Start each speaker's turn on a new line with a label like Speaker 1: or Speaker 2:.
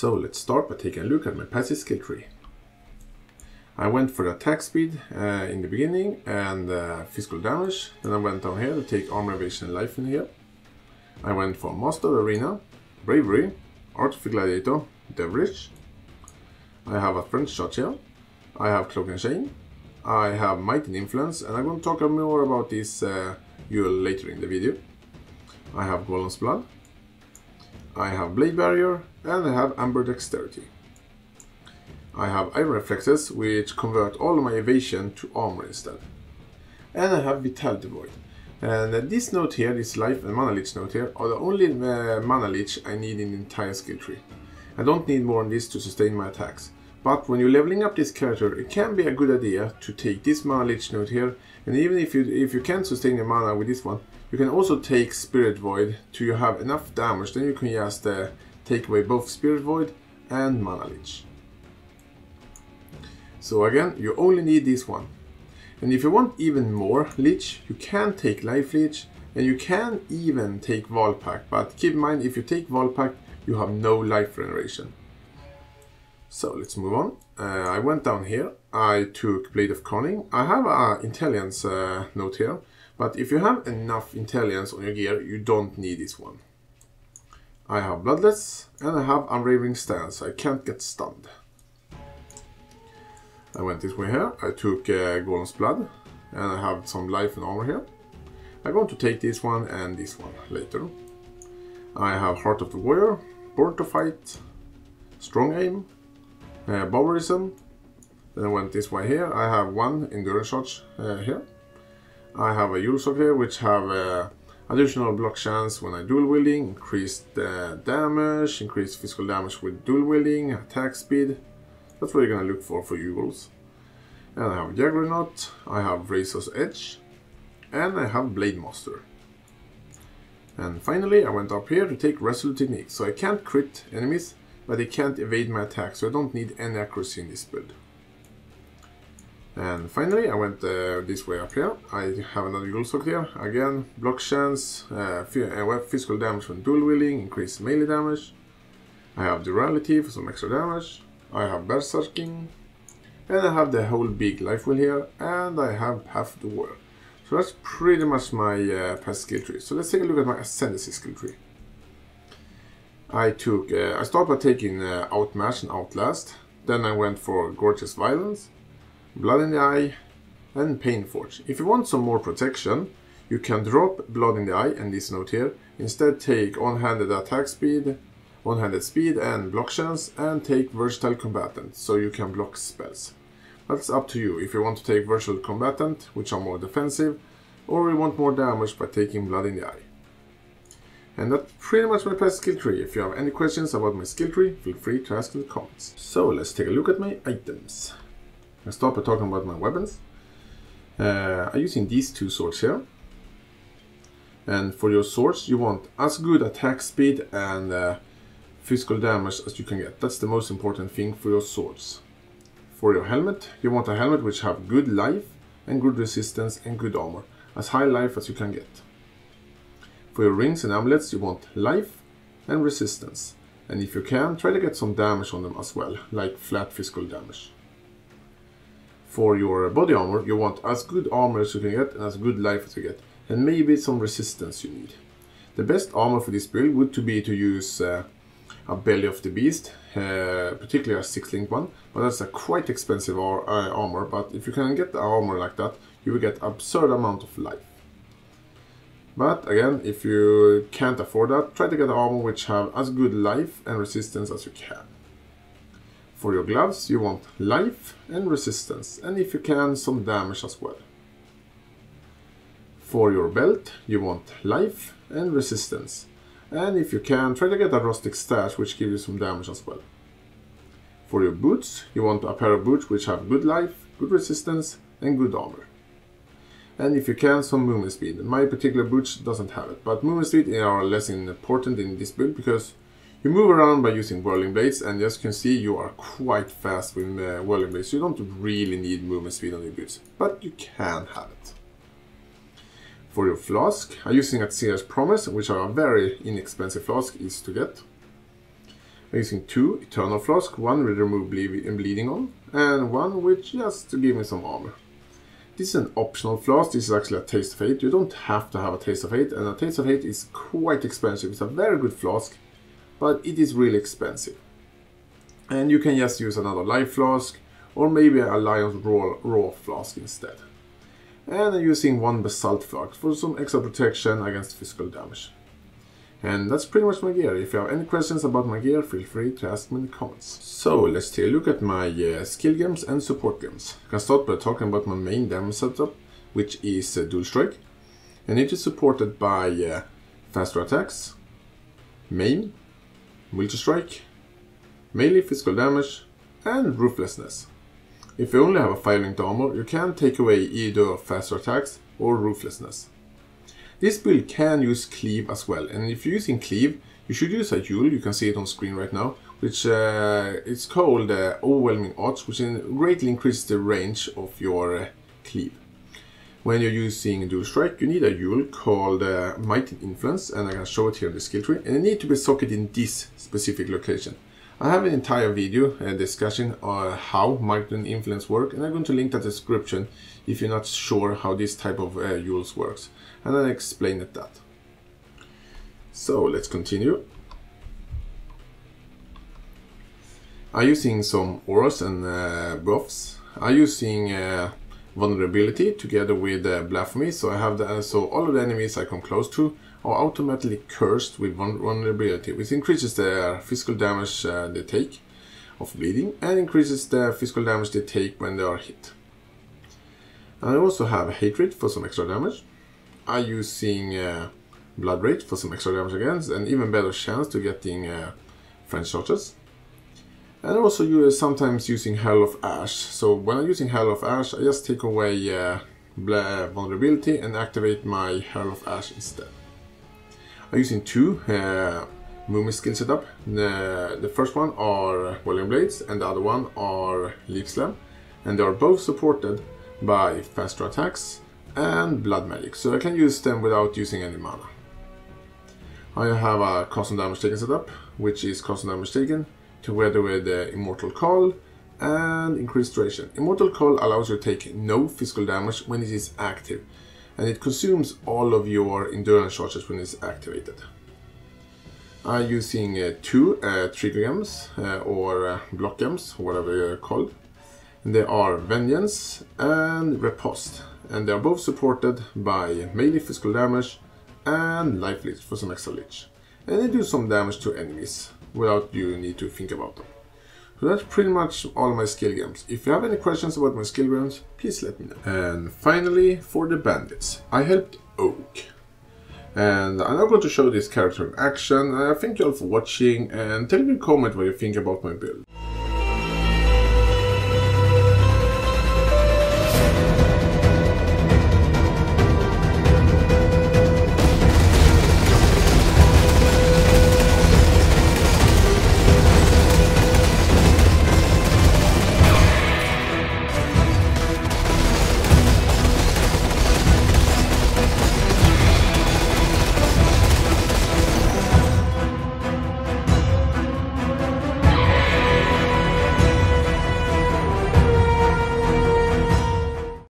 Speaker 1: So let's start by taking a look at my passive skill tree. I went for the attack speed in the beginning and physical damage. Then I went down here to take armor, evasion and life in here. I went for Master of Arena, Bravery, Art of a Gladiator, Devilish. I have a French shot here. I have Cloak and Chain. I have Might and Influence, and I'm going to talk more about this later in the video. I have Golem's Blood. I have Blade Barrier, and I have Amber Dexterity. I have Iron Reflexes, which convert all of my evasion to armor instead. And I have Vitality Void. And this note here, this Life and Mana Leech note here, are the only Mana Leech I need in the entire skill tree. I don't need more than this to sustain my attacks. But when you're leveling up this character, it can be a good idea to take this Mana Leech note here, and even if you can't sustain your mana with this one, you can also take Spirit Void till you have enough damage, then you can just take away both Spirit Void and Mana Leech. So again, you only need this one. And if you want even more Leech, you can take Life Leech, and you can even take Valpack, but keep in mind, if you take Valpack, you have no life regeneration. So let's move on. I went down here, I took Blade of Cunning. I have an Intelligence note here, but if you have enough Intelligence on your gear, you don't need this one. I have Bloodless, and I have Unwavering Stance, so I can't get stunned. I went this way here, I took Golem's Blood, and I have some life and armor here. I'm going to take this one and this one later. I have Heart of the Warrior, Born to Fight, Strong Aim, Barbarism. Then I went this way here, I have one Endurance Charge here. I have a Yulesog here, which have additional block chance when I dual wielding, increased damage, increased physical damage with dual wielding, attack speed. That's what you're gonna look for Yules. And I have Juggernaut, I have Razor's Edge, and I have Blade Master. And finally I went up here to take Resolute Technique, so I can't crit enemies, but they can't evade my attack, so I don't need any accuracy in this build. And finally I went this way up here. I have another Yulesog here, again block chance, physical damage when dual wielding, increased melee damage. I have Durality for some extra damage. I have Berserking, and I have the whole big life wheel here, and I have Path of the Warrior. So that's pretty much my passive skill tree. So let's take a look at my Ascendancy skill tree. I started by taking Outmatch and Outlast, then I went for Gorgeous Violence, Blood in the Eye, and Painforge. If you want some more protection, you can drop Blood in the Eye and this note here, instead take on-handed attack speed, one-handed speed and block chance, and take Versatile Combatant, so you can block spells. That's up to you if you want to take Versatile Combatant, which are more defensive, or you want more damage by taking Blood in the Eye. And that's pretty much my passive skill tree. If you have any questions about my skill tree, feel free to ask in the comments. So let's take a look at my items. I'll start by talking about my weapons. I'm using these two swords here. And for your swords, you want as good attack speed and physical damage as you can get. That's the most important thing for your swords. For your helmet, you want a helmet which have good life and good resistance and good armor, as high life as you can get. For your rings and amulets, you want life and resistance, and if you can, try to get some damage on them as well, like flat physical damage. For your body armor, you want as good armor as you can get and as good life as you get, and maybe some resistance you need. The best armor for this build would be to use a Belly of the Beast, particularly a 6-link one, but that's a quite expensive armor, but if you can get the armor like that, you will get absurd amount of life. But again, if you can't afford that, try to get an armor which have as good life and resistance as you can. For your gloves, you want life and resistance, and if you can, some damage as well. For your belt, you want life and resistance. And if you can, try to get a rustic stash which gives you some damage as well. For your boots, you want a pair of boots which have good life, good resistance and good armor. And if you can, some movement speed. My particular boots doesn't have it, but movement speed are less important in this build because you move around by using whirling blades, and as you can see, you are quite fast with whirling blades. So you don't really need movement speed on your boots, but you can have it. For your flask, I'm using Exile Promise, which are a very inexpensive flask, easy to get. I'm using 2 Eternal Flask, 1 with remove bleeding on, and 1 with just to give me some armor. This is an optional flask. This is actually a Taste of Hate. You don't have to have a Taste of Hate, and a Taste of Hate is quite expensive. It's a very good flask, but it is really expensive. And you can just use another Life Flask, or maybe a Lion's Raw Flask instead. And I'm using 1 Basalt Flask for some extra protection against physical damage. And that's pretty much my gear. If you have any questions about my gear, feel free to ask me in the comments. So let's take a look at my skill gems and support gems. I can start by talking about my main damage setup, which is Dual Strike. And it is supported by faster attacks, maim, multi-strike, melee physical damage, and ruthlessness. If you only have a 5-linked armor, you can take away either faster attacks or ruthlessness. This build can use cleave as well, and if you're using cleave, you should use a Yule. You can see it on screen right now, which it's called Overwhelming Odds, which greatly increases the range of your cleave. When you're using Dual Strike, you need a Yule called Mighty Influence, and I can show it here in the skill tree, and it needs to be socketed in this specific location. I have an entire video discussion on how Mighty Influence work, and I'm going to link that in the description if you're not sure how this type of Yules works, and I'll explain it that. So let's continue. I'm using some auras and buffs. I'm using vulnerability together with blasphemy, so I have so all of the enemies I come close to are automatically cursed with vulnerability, which increases their physical damage they take of bleeding and increases the physical damage they take when they are hit. I also have Hatred for some extra damage. I'm using Blood Rage for some extra damage against, and even better chance to getting French shorters. And also sometimes using Hell of Ash. So when I'm using Hell of Ash, I just take away vulnerability and activate my Hell of Ash instead. I'm using 2 movement skill setup. The first one are Volume Blades and the other one are Leaf Slam. And they are both supported by faster attacks and Blood Magic, so I can use them without using any mana. I have a constant damage taken setup, which is constant damage taken together with Immortal Call and Increased Duration. Immortal Call allows you to take no physical damage when it is active, and it consumes all of your endurance charges when it's activated. I'm using 2 trigger gems or block gems, whatever they're called. And they are Vengeance and Riposte, and they are both supported by melee physical damage and life leech for some extra leech. And they do some damage to enemies without you need to think about them. So that's pretty much all my skill gems. If you have any questions about my skill gems, please let me know. And finally, for the bandits, I helped Oak. And I'm now going to show this character in action. Thank you all for watching, and tell me in a comment what you think about my build.